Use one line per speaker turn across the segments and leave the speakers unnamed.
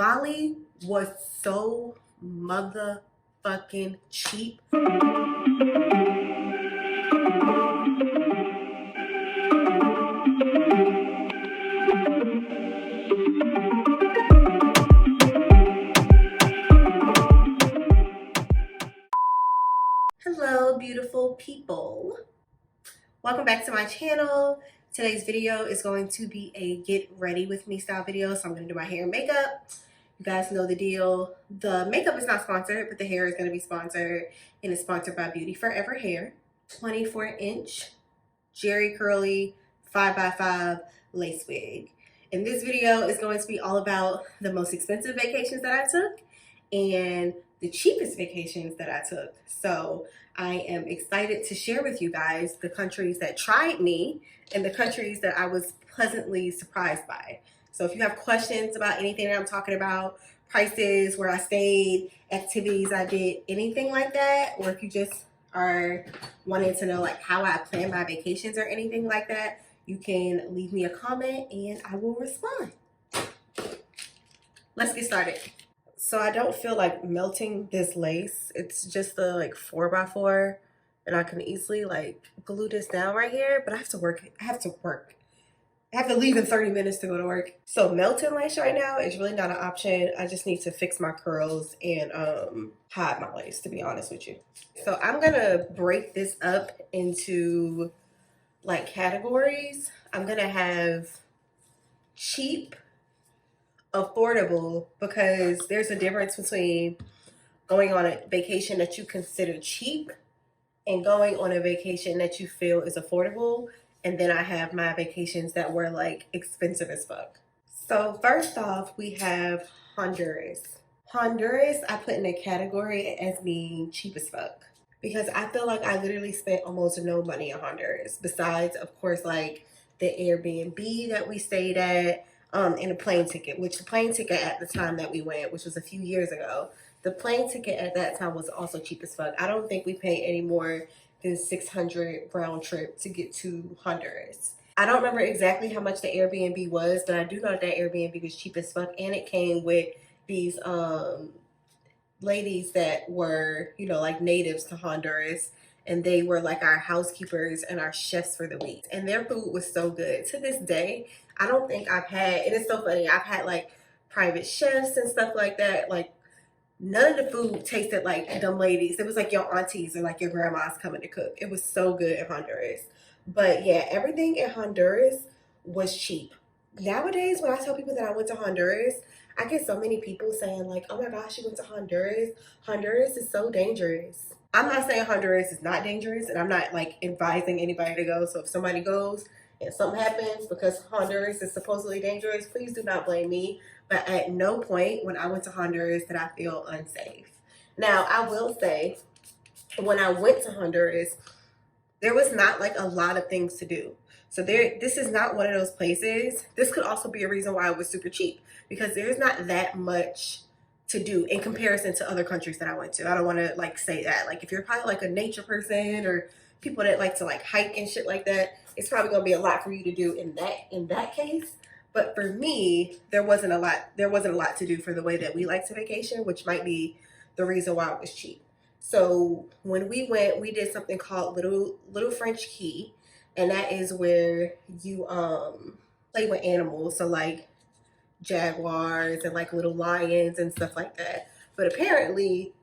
Bali was so motherfucking cheap. Hello, beautiful people. Welcome back to my channel. Today's video is going to be a get ready with me style video. So I'm going to do my hair and makeup. You guys know the deal. The makeup is not sponsored, but the hair is going to be sponsored, and it's sponsored by Beautyforever Hair. 24-inch Jerry curly 5x5 lace wig. And this video is going to be all about the most expensive vacations that I took and the cheapest vacations that I took. So I am excited to share with you guys the countries that tried me and the countries that I was pleasantly surprised by. So if you have questions about anything that I'm talking about, prices, where I stayed, activities I did, anything like that, or if you just are wanting to know like how I plan my vacations or anything like that, you can leave me a comment and I will respond. Let's get started. So I don't feel like melting this lace. It's just the like 4x4, and I can easily like glue this down right here, but I have to work. I have to leave in 30 minutes to go to work. So melting lace right now is really not an option. I just need to fix my curls and hide my lace, to be honest with you. So I'm gonna break this up into like categories. I'm gonna have cheap, affordable, because there's a difference between going on a vacation that you consider cheap and going on a vacation that you feel is affordable. And then I have my vacations that were like expensive as fuck. So first off, we have Honduras. Honduras, I put in a category as being cheap as fuck, because I feel like I literally spent almost no money in Honduras, besides, of course, like the Airbnb that we stayed at, and a plane ticket, which the plane ticket at the time that we went, which was a few years ago, the plane ticket at that time was also cheap as fuck. I don't think we paid any more than $600 round trip to get to Honduras. I don't remember exactly how much the Airbnb was, but I do know that Airbnb was cheap as fuck, and it came with these ladies that were, you know, like natives to Honduras, and they were like our housekeepers and our chefs for the week. And their food was so good. To this day, I don't think I've had, and it's so funny, I've had like private chefs and stuff like that. Like none of the food tasted like them ladies. It was like your aunties or like your grandmas coming to cook. It was so good in Honduras. But yeah, everything in Honduras was cheap. Nowadays, when I tell people that I went to Honduras, I get so many people saying like, oh my gosh, you went to Honduras. Honduras is so dangerous. I'm not saying Honduras is not dangerous, and I'm not like advising anybody to go. So if somebody goes and something happens because Honduras is supposedly dangerous, please do not blame me. But at no point when I went to Honduras did I feel unsafe. Now, I will say, when I went to Honduras, there was not like a lot of things to do. So this is not one of those places. This could also be a reason why it was super cheap, because there's not that much to do in comparison to other countries that I went to. I don't want to like say that. Like if you're probably like a nature person or people that like to like hike and shit like that, it's probably gonna be a lot for you to do in that case. But for me, there wasn't a lot to do for the way that we like to vacation, which might be the reason why it was cheap. So when we went, we did something called Little French Key, and that is where you play with animals. So like jaguars and like little lions and stuff like that. But apparently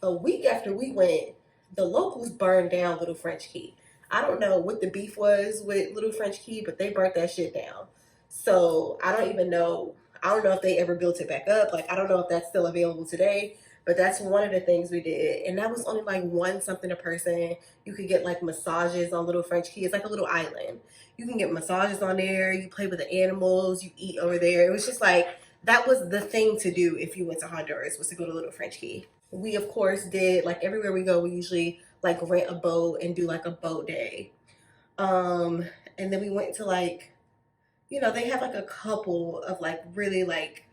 a week after we went, the locals burned down Little French Key. I don't know what the beef was with Little French Key, but they burnt that shit down. So I don't know if they ever built it back up. Like I don't know if that's still available today, but that's one of the things we did. And that was only like $1 something a person. You could get like massages on Little French Key. It's like a little island. You can get massages on there. You play with the animals. You eat over there. It was just like, that was the thing to do if you went to Honduras, was to go to Little French Key. We, of course, did, like everywhere we go, we usually like rent a boat and do like a boat day. And then we went to like, you know, they have like a couple of like really like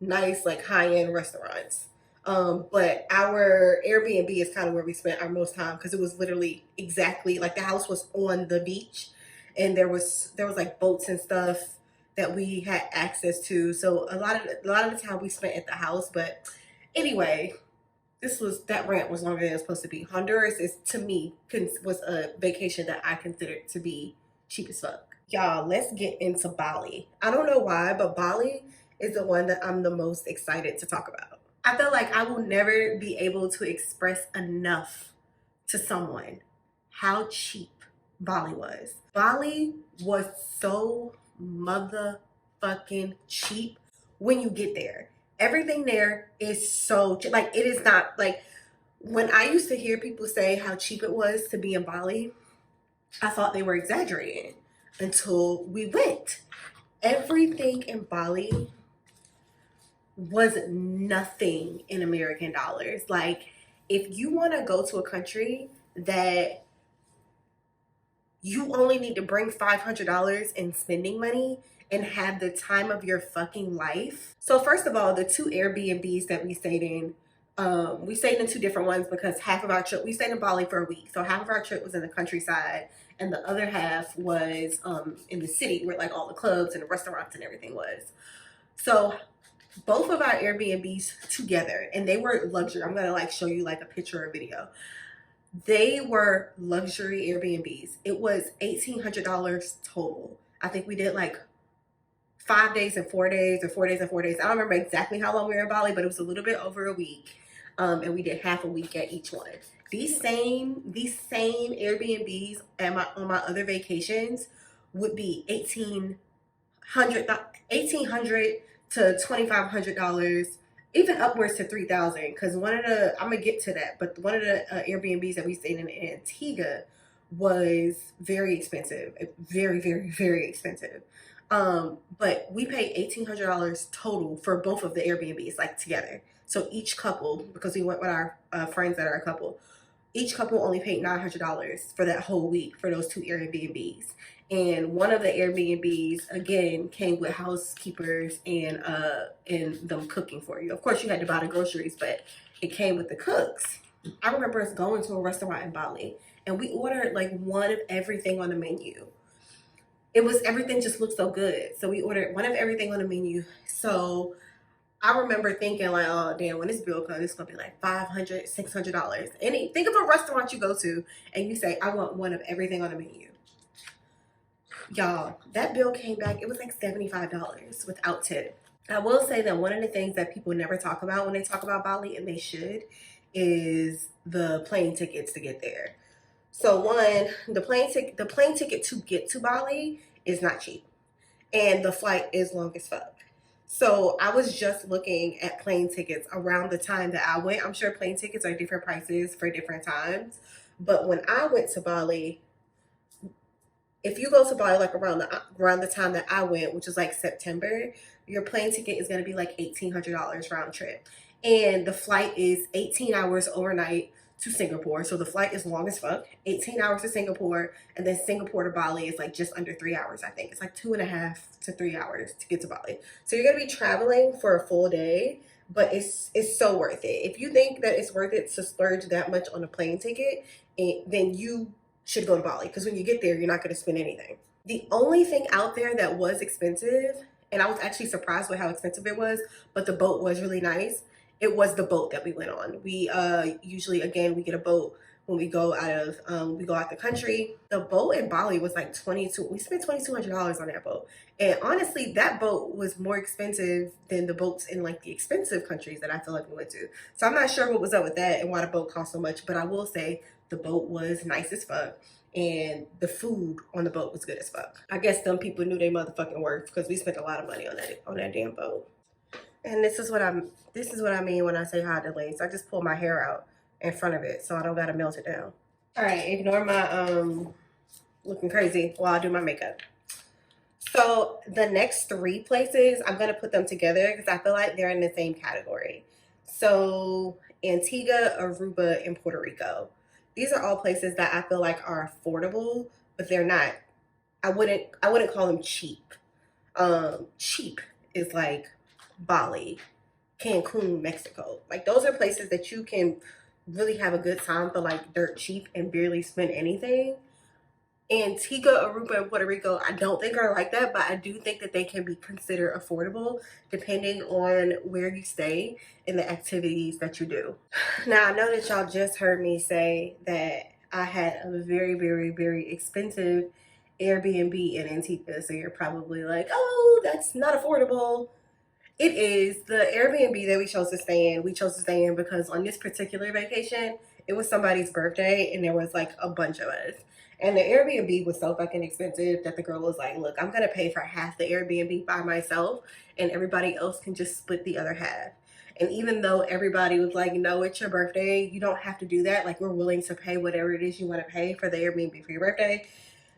nice, like high-end restaurants. But our Airbnb is kind of where we spent our most time, because it was literally exactly like the house was on the beach, and there was like boats and stuff that we had access to. So a lot of the time we spent at the house. But anyway, that rant was longer than it was supposed to be. Honduras is, to me, was a vacation that I considered to be cheap as fuck. Y'all, let's get into Bali. I don't know why, but Bali is the one that I'm the most excited to talk about. I feel like I will never be able to express enough to someone how cheap Bali was. Bali was so motherfucking cheap when you get there. Everything there is so cheap. Like, it is not like when I used to hear people say how cheap it was to be in Bali, I thought they were exaggerating until we went. Everything in Bali was nothing in American dollars. Like, if you want to go to a country that you only need to bring $500 in spending money and have the time of your fucking life. So first of all, the 2 Airbnbs that we stayed in two different ones because half of our trip, we stayed in Bali for a week. So half of our trip was in the countryside and the other half was in the city where like all the clubs and the restaurants and everything was. So both of our Airbnbs together, and they were luxury. I'm gonna like show you like a picture or video. They were luxury Airbnbs. It was $1,800 total. I think we did like 5 days and 4 days or 4 days and 4 days. I don't remember exactly how long we were in Bali, but it was a little bit over a week. And we did half a week at each one. These same Airbnbs on my other vacations would be $1,800 to $2,500, even upwards to $3,000. Because I'm gonna get to that, but one of the Airbnbs that we stayed in Antigua was very expensive, very, very, very expensive. But we paid $1,800 total for both of the Airbnbs, like together. So each couple, because we went with our friends that are a couple, each couple only paid $900 for that whole week for those 2 Airbnbs. And one of the Airbnbs, again, came with housekeepers and them cooking for you. Of course, you had to buy the groceries, but it came with the cooks. I remember us going to a restaurant in Bali, and we ordered like one of everything on the menu. Everything just looked so good. So we ordered one of everything on the menu. So I remember thinking like, oh damn, when this bill comes, it's gonna be like $500, $600. And think of a restaurant you go to and you say, I want one of everything on the menu. Y'all, that bill came back, it was like $75 without tip. I will say that one of the things that people never talk about when they talk about Bali, and they should, is the plane tickets to get there. So one, the plane ticket to get to Bali is not cheap. And the flight is long as fuck. So I was just looking at plane tickets around the time that I went. I'm sure plane tickets are different prices for different times. But when I went to Bali, if you go to Bali like around the time that I went, which is like September, your plane ticket is going to be like $1,800 round trip. And the flight is 18 hours overnight to Singapore. So the flight is long as fuck, 18 hours to Singapore, and then Singapore to Bali is like just under 3 hours, I think. It's like 2.5 to 3 hours to get to Bali. So you're gonna be traveling for a full day, but it's so worth it. If you think that it's worth it to splurge that much on a plane ticket, then you should go to Bali, because when you get there, you're not gonna spend anything. The only thing out there that was expensive, and I was actually surprised with how expensive it was, but the boat was really nice. It was the boat that we went on. We usually, again, we get a boat when we go out the country. The boat in Bali was like we spent $2,200 on that boat. And honestly, that boat was more expensive than the boats in like the expensive countries that I feel like we went to. So I'm not sure what was up with that and why the boat cost so much, but I will say the boat was nice as fuck. And the food on the boat was good as fuck. I guess some people knew they motherfucking worth, because we spent a lot of money on that damn boat. And this is what I mean when I say high delays. I just pull my hair out in front of it so I don't gotta melt it down. All right, ignore my looking crazy while I do my makeup. So the next 3 places, I'm gonna put them together because I feel like they're in the same category. So Antigua, Aruba, and Puerto Rico. These are all places that I feel like are affordable, but they're not. I wouldn't call them cheap. Cheap is like Bali, Cancun, Mexico. Like, those are places that you can really have a good time for like dirt cheap and barely spend anything. Antigua, Aruba, and Puerto Rico, I don't think are like that, but I do think that they can be considered affordable depending on where you stay and the activities that you do. Now, I know that y'all just heard me say that I had a very, very, very expensive Airbnb in Antigua, so you're probably like, oh, that's not affordable. It is. The Airbnb that we chose to stay in because on this particular vacation, it was somebody's birthday and there was like a bunch of us. And the Airbnb was so fucking expensive that the girl was like, look, I'm gonna pay for half the Airbnb by myself and everybody else can just split the other half. And even though everybody was like, no, it's your birthday, you don't have to do that. Like, we're willing to pay whatever it is you want to pay for the Airbnb for your birthday.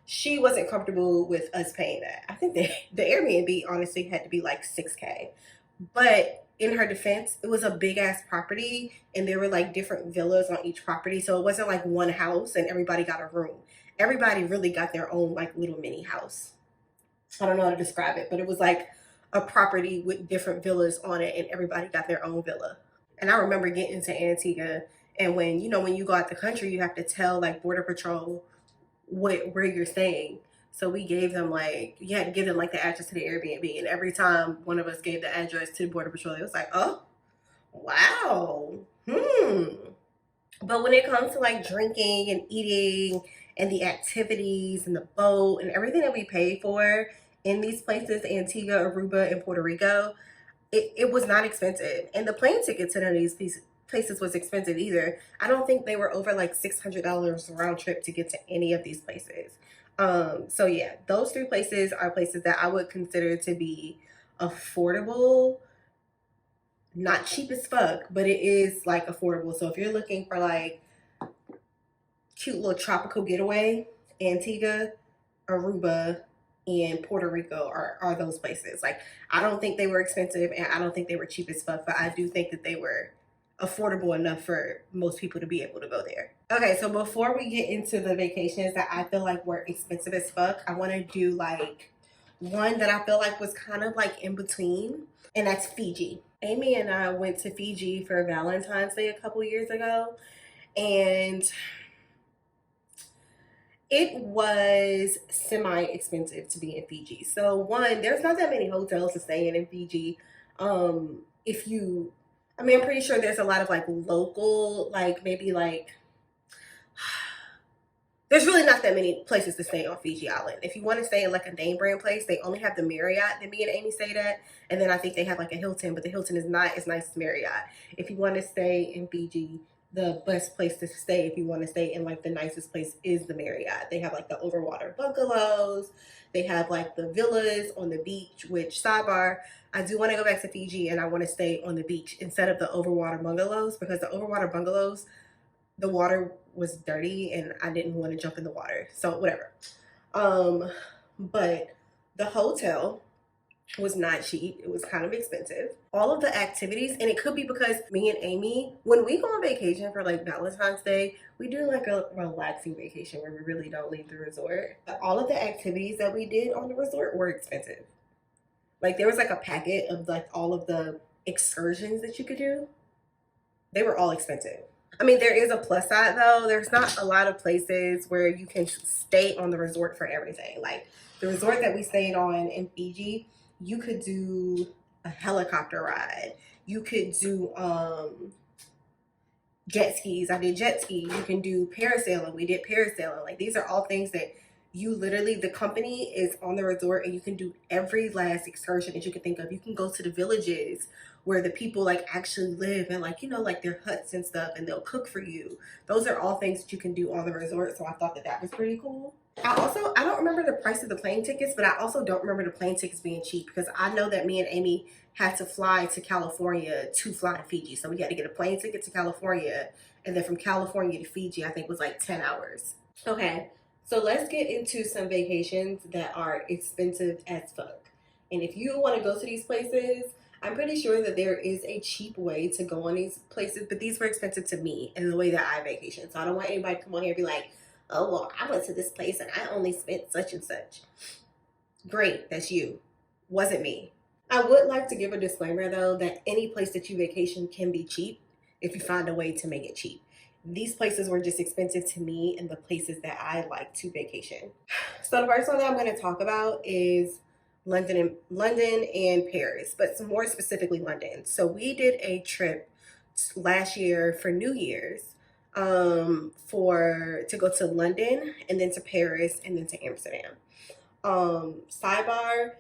She wasn't comfortable with us paying that. I think the Airbnb honestly had to be like 6K. But in her defense, it was a big ass property and there were like different villas on each property. So it wasn't like one house and everybody got a room. Everybody really got their own like little mini house. I don't know how to describe it, but it was like a property with different villas on it and everybody got their own villa. And I remember getting to Antigua and when when you go out the country, you have to tell like Border Patrol where you're staying. So we gave them like you had to give them like the address to the Airbnb, and every time one of us gave the address to the Border Patrol, it was like, oh, wow, But when it comes to like drinking and eating and the activities and the boat and everything that we pay for in these places, Antigua, Aruba, and Puerto Rico, it was not expensive. And the plane ticket to none of these places was expensive either. I don't think they were over like $600 round trip to get to any of these places. So yeah, those three places are places that I would consider to be affordable, not cheap as fuck, but it is like affordable. So if you're looking for like cute little tropical getaway, Antigua, Aruba, and Puerto Rico are those places. Like, I don't think they were expensive and I don't think they were cheap as fuck, but I do think that they were affordable enough for most people to be able to go there. Okay, so before we get into the vacations that I feel like were expensive as fuck, I want to do like one that I feel like was kind of like in between, and that's Fiji. Amy and I went to Fiji for Valentine's Day a couple years ago, and it was semi expensive to be in Fiji. So one, there's not that many hotels to stay in Fiji. If you, I mean, I'm pretty sure there's a lot of like local, like maybe like there's really not that many places to stay on Fiji Island. If you want to stay in like a name brand place, they only have the Marriott that me and Amy stayed at. And then I think they have like a Hilton, but the Hilton is not as nice as Marriott. If you want to stay in Fiji, the best place to stay, if you want to stay in like the nicest place, is the Marriott. They have like the overwater bungalows. They have like the villas on the beach, which sidebar, I do want to go back to Fiji and I want to stay on the beach instead of the overwater bungalows because the overwater bungalows, the water was dirty and I didn't want to jump in the water. So whatever. But the hotel was not cheap. It was kind of expensive. All of the activities, and it could be because me and Amy, when we go on vacation for like Valentine's Day, we do like a relaxing vacation where we really don't leave the resort. But all of the activities that we did on the resort were expensive. Like there was like a packet of like all of the excursions that you could do. They were all expensive. I mean, there is a plus side though. There's not a lot of places where you can stay on the resort for everything. Like the resort that we stayed on in Fiji, you could do a helicopter ride. You could do jet skis. I did jet skis. You can do parasailing. We did parasailing. Like these are all things that you literally, the company is on the resort and you can do every last excursion that you can think of. You can go to the villages where the people like actually live and like, like their huts and stuff, and they'll cook for you. Those are all things that you can do on the resort. So I thought that that was pretty cool. I don't remember the price of the plane tickets, but I also don't remember the plane tickets being cheap because I know that me and Amy had to fly to California to fly to Fiji. So we had to get a plane ticket to California, and then from California to Fiji, I think was like 10 hours. Okay, so let's get into some vacations that are expensive as fuck. And if you want to go to these places, I'm pretty sure that there is a cheap way to go on these places, but these were expensive to me and the way that I vacation. So I don't want anybody to come on here and be like, oh, well, I went to this place and I only spent such and such. Great, that's you. Wasn't me. I would like to give a disclaimer though that any place that you vacation can be cheap if you find a way to make it cheap. these places were just expensive to me and the places that I like to vacation. So the first one that I'm going to talk about is London and Paris, but more specifically London. So we did a trip last year for New Year's, for to go to London and then to Paris and then to Amsterdam. Sidebar,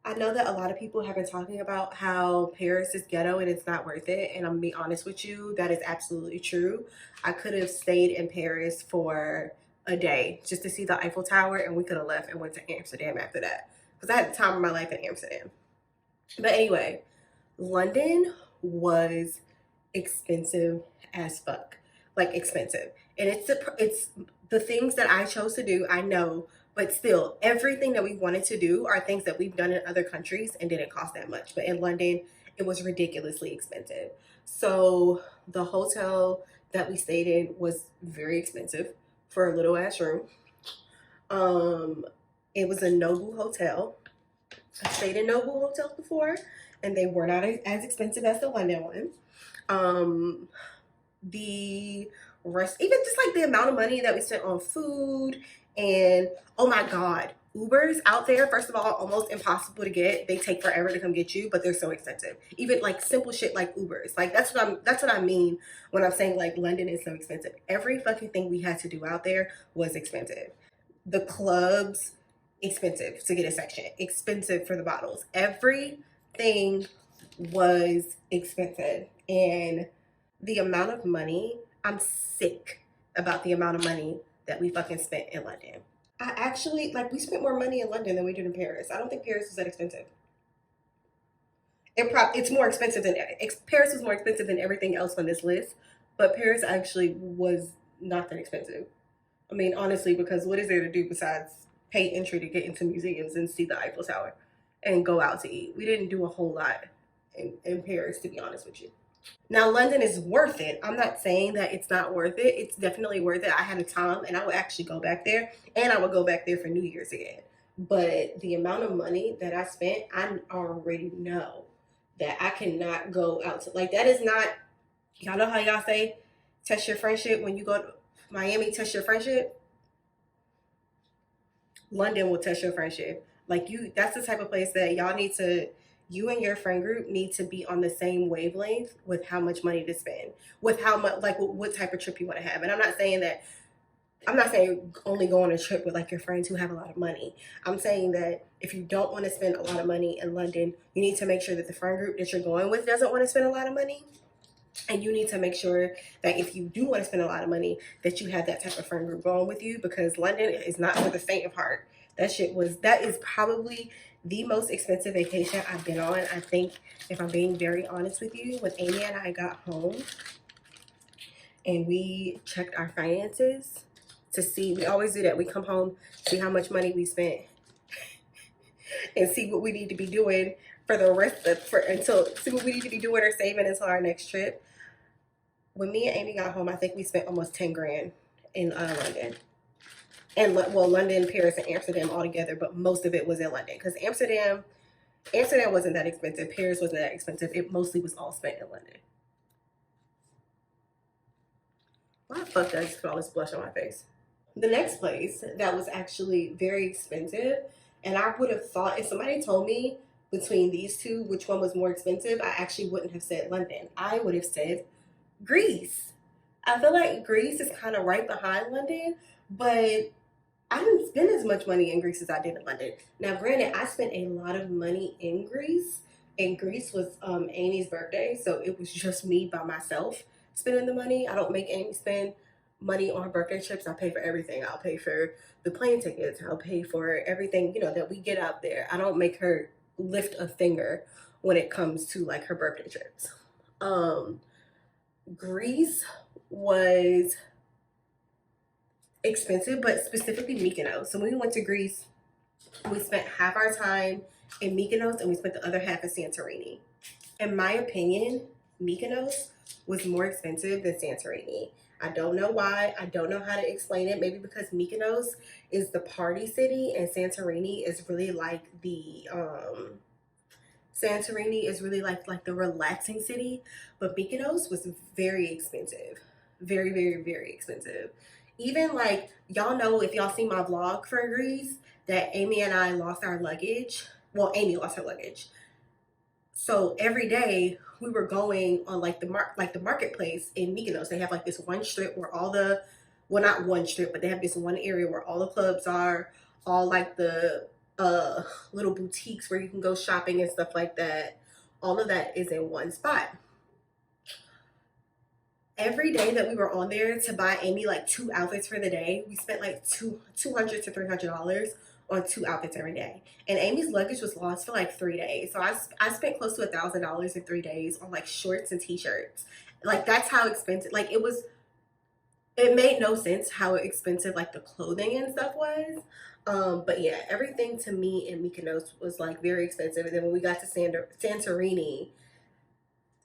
I know that a lot of people have been talking about how Paris is ghetto and it's not worth it. And I'm gonna be honest with you, that is absolutely true. I could have stayed in Paris for a day just to see the Eiffel Tower, and we could have left and went to Amsterdam after that because I had the time of my life in Amsterdam. But anyway, London was expensive as fuck, like expensive, and it's the things that I chose to do. I know, but still, everything that we wanted to do are things that we've done in other countries and didn't cost that much. But in London, it was ridiculously expensive. So the hotel that we stayed in was very expensive for a little ass room. Um, it was a Noble hotel. I stayed in Noble hotels before, and they were not as expensive as the London one. Um, the rest, even just like the amount of money that we spent on food, and oh my god, Ubers out there, first of all, almost impossible to get. They take forever to come get you, but they're so expensive. Even like simple shit like Ubers, like that's what I mean when I'm saying like London is so expensive. Every fucking thing we had to do out there was expensive. The clubs, expensive to get a section, expensive for the bottles, everything was expensive. And the amount of money, I'm sick about the amount of money that we fucking spent in London. I actually, like, we spent more money in London than we did in Paris. I don't think Paris was that expensive. It's more expensive than Paris was more expensive than everything else on this list, but Paris actually was not that expensive. I mean, honestly, because what is there to do besides pay entry to get into museums and see the Eiffel Tower and go out to eat? We didn't do a whole lot in Paris, to be honest with you. Now, London is worth it. I'm not saying that it's not worth it. It's definitely worth it. I had a time and I would actually go back there, and I would go back there for New Year's again. But the amount of money that I spent, I already know that I cannot go out to, like, that is not, y'all know how y'all say, test your friendship when you go to Miami, test your friendship? London will test your friendship. Like, that's the type of place that y'all need to, you and your friend group need to be on the same wavelength with how much money to spend, with how much, like what type of trip you want to have. And I'm not saying only go on a trip with like your friends who have a lot of money. I'm saying that if you don't want to spend a lot of money in London, you need to make sure that the friend group that you're going with doesn't want to spend a lot of money. And you need to make sure that if you do want to spend a lot of money, that you have that type of friend group going with you, because London is not for the faint of heart. That is probably the most expensive vacation I've been on. I think, if I'm being very honest with you, when Amy and I got home and we checked our finances to see, we always do that. We come home, see how much money we spent, and see what we need to be doing for the rest of, for until see what we need to be doing or saving until our next trip. When me and Amy got home, I think we spent almost 10 grand in London. And well, London, Paris, and Amsterdam all together, but most of it was in London because Amsterdam wasn't that expensive. Paris wasn't that expensive. It mostly was all spent in London. Why the fuck did I just put all this blush on my face? The next place that was actually very expensive, and I would have thought if somebody told me between these two which one was more expensive, I actually wouldn't have said London. I would have said Greece. I feel like Greece is kind of right behind London, but I didn't spend as much money in Greece as I did in London. Now, granted, I spent a lot of money in Greece, and Greece was Amy's birthday, so it was just me by myself spending the money. I don't make Amy spend money on her birthday trips. I pay for everything. I'll pay for the plane tickets. I'll pay for everything, that we get out there. I don't make her lift a finger when it comes to like her birthday trips. Greece was expensive, but specifically Mykonos. So when we went to Greece, we spent half our time in Mykonos and we spent the other half in Santorini. In my opinion, Mykonos was more expensive than Santorini. I don't know why. I don't know how to explain it. Maybe because Mykonos is the party city and Santorini is really like the relaxing city, but Mykonos was very expensive. very, very, very expensive. Even like, y'all know, if y'all see my vlog for Greece, that Amy and I lost our luggage. Well, Amy lost her luggage. So every day we were going on like the marketplace in Mykonos. They have like this one strip where all the, well, not one strip, but they have this one area where all the clubs are, all like the uh little boutiques where you can go shopping and stuff like that. All of that is in one spot. Every day that we were on there to buy Amy like two outfits for the day, we spent like $200 to $300 on two outfits every day. And Amy's luggage was lost for like 3 days, so I spent close to $1,000 in 3 days on like shorts and t-shirts. Like that's how expensive. Like it was. It made no sense how expensive like the clothing and stuff was. But yeah, everything to me in Mykonos was like very expensive. And then when we got to Santorini,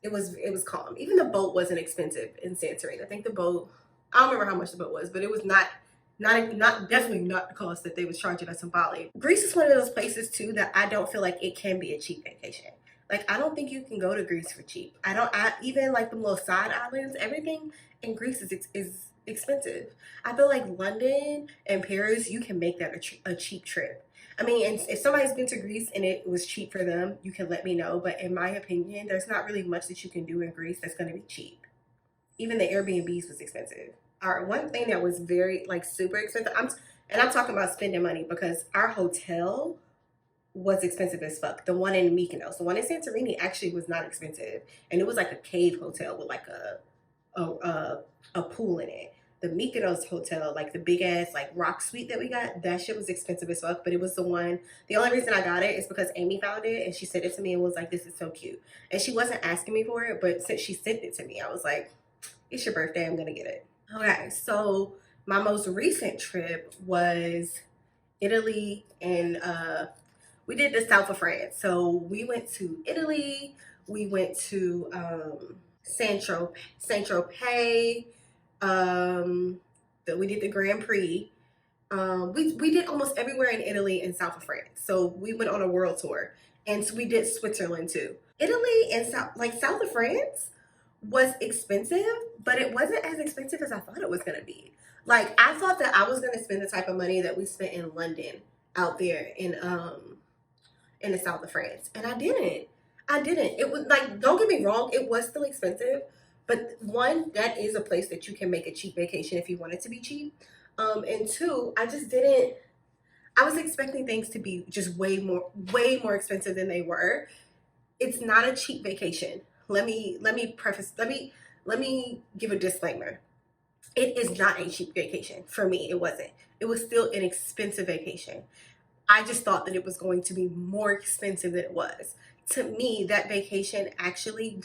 it was calm. Even the boat wasn't expensive in Santorini. I think the boat, I don't remember how much the boat was, but it was not definitely not the cost that they was charging us in Bali. Greece is one of those places too that I don't feel like it can be a cheap vacation. Like I don't think you can go to Greece for cheap. I even like the little side islands. Everything in Greece is expensive. I feel like London and Paris, you can make that a cheap trip. I mean, and if somebody's been to Greece and it was cheap for them, you can let me know. But in my opinion, there's not really much that you can do in Greece that's going to be cheap. Even the Airbnbs was expensive. All right, one thing that was very like super expensive. I'm talking about spending money because our hotel was expensive as fuck. The one in Mykonos, the one in Santorini actually was not expensive, and it was like a cave hotel with like a pool in it. The Mykonos hotel, like the big ass like rock suite that we got, that shit was expensive as fuck. But it was the one. The only reason I got it is because Amy found it and she sent it to me and was like, "This is so cute." And she wasn't asking me for it, but since she sent it to me, I was like, "It's your birthday, I'm gonna get it." Okay, so my most recent trip was Italy, and we did the south of France. So we went to Italy. We went to Saint Tropez. We did the Grand Prix. We did almost everywhere in Italy and south of France. So we went on a world tour, and so we did Switzerland too. Italy and south of France was expensive, but it wasn't as expensive as I thought it was gonna be. Like I thought that I was gonna spend the type of money that we spent in London out there in the south of France, and I didn't. I didn't. It was like, don't get me wrong, it was still expensive, but one, that is a place that you can make a cheap vacation if you want it to be cheap. And two, I just didn't. I was expecting things to be just way more expensive than they were. It's not a cheap vacation. Let me give a disclaimer. It is not a cheap vacation. For me, it wasn't. It was still an expensive vacation. I just thought that it was going to be more expensive than it was. To me, that vacation actually,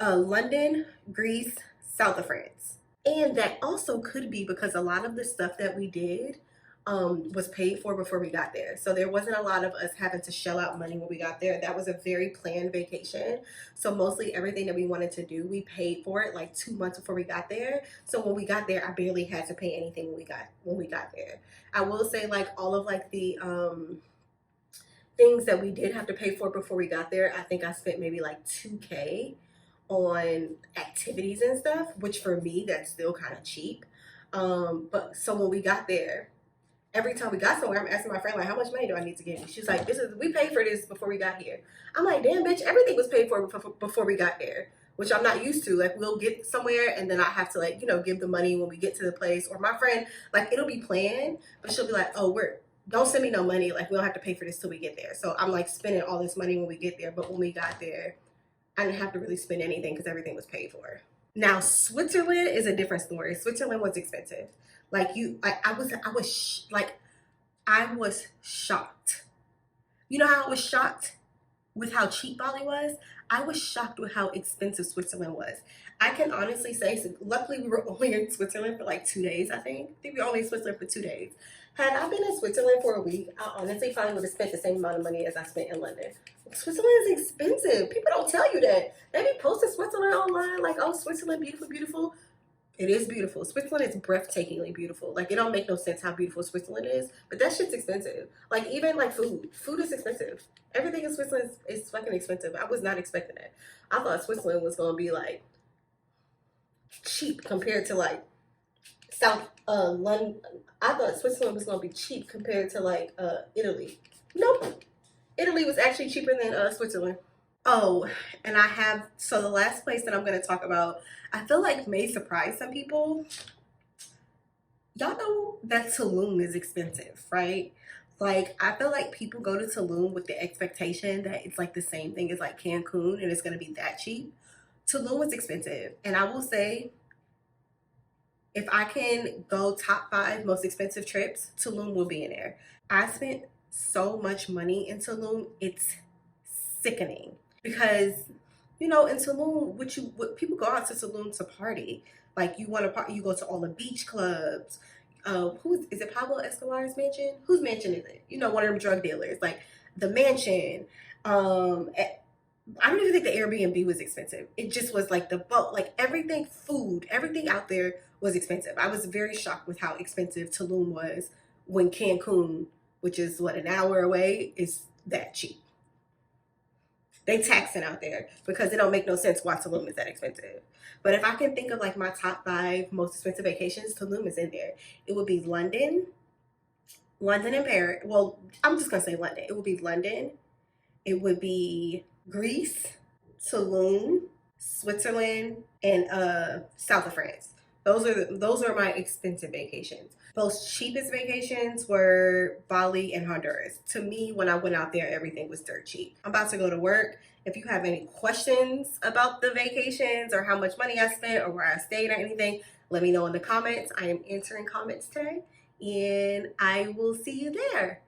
London, Greece, south of France. And that also could be because a lot of the stuff that we did was paid for before we got there. So there wasn't a lot of us having to shell out money when we got there. That was a very planned vacation. So mostly everything that we wanted to do, we paid for it like 2 months before we got there. So when we got there, I barely had to pay anything when we got there. I will say like all of like the things that we did have to pay for before we got there, I think I spent maybe like 2K on activities and stuff, which for me that's still kind of cheap. But so when we got there, every time we got somewhere, I'm asking my friend like, "How much money do I need to give you?" She's like, we paid for this before we got here." I'm like, "Damn, bitch, everything was paid for before we got there," which I'm not used to. Like we'll get somewhere and then I have to like give the money when we get to the place. Or my friend, like it'll be planned, but she'll be like, "Oh, don't send me no money. Like we don't have to pay for this till we get there." So I'm like spending all this money when we get there, but when we got there, I didn't have to really spend anything because everything was paid for. Now, Switzerland is a different story. Switzerland was expensive. Like I was shocked. You know how I was shocked with how cheap Bali was? I was shocked with how expensive Switzerland was. I can honestly say, so luckily we were only in Switzerland for like 2 days, I think. I think we were only in Switzerland for 2 days. Had I been in Switzerland for a week, I honestly probably would have spent the same amount of money as I spent in London. Switzerland is expensive. People don't tell you that. They be posting Switzerland online like, "Oh, Switzerland, beautiful, beautiful." It is beautiful. Switzerland is breathtakingly beautiful. Like it don't make no sense how beautiful Switzerland is, but that shit's expensive. Like even like food. Food is expensive. Everything in Switzerland is fucking expensive. I was not expecting that. I thought Switzerland was gonna be like cheap compared to like South London. I thought Switzerland was gonna be cheap compared to like Italy. Nope. Italy was actually cheaper than Switzerland. Oh, and I have, so the last place that I'm gonna talk about, I feel like may surprise some people. Y'all know that Tulum is expensive, right? Like, I feel like people go to Tulum with the expectation that it's like the same thing as like Cancun and it's gonna be that cheap. Tulum is expensive, and I will say, if I can go top five most expensive trips, Tulum will be in there. I spent so much money in Tulum, it's sickening. Because, you know, in Tulum, what people go out to Tulum to party. Like you want to party, you go to all the beach clubs. Who is it? Pablo Escobar's mansion? Whose mansion is it? You know, one of them drug dealers. Like the mansion. I don't even think the Airbnb was expensive. It just was like the boat, like everything, food, everything out there was expensive. I was very shocked with how expensive Tulum was when Cancun, which is what, an hour away, is that cheap. They taxing out there because it don't make no sense why Tulum is that expensive. But if I can think of like my top five most expensive vacations, Tulum is in there. It would be London, London and Paris. Well, I'm just gonna say London. It would be London. It would be Greece, Tulum, Switzerland, and south of France. Those are my expensive vacations. Most cheapest vacations were Bali and Honduras. To me, when I went out there, everything was dirt cheap. I'm about to go to work. If you have any questions about the vacations or how much money I spent or where I stayed or anything, let me know in the comments. I am answering comments today, and I will see you there.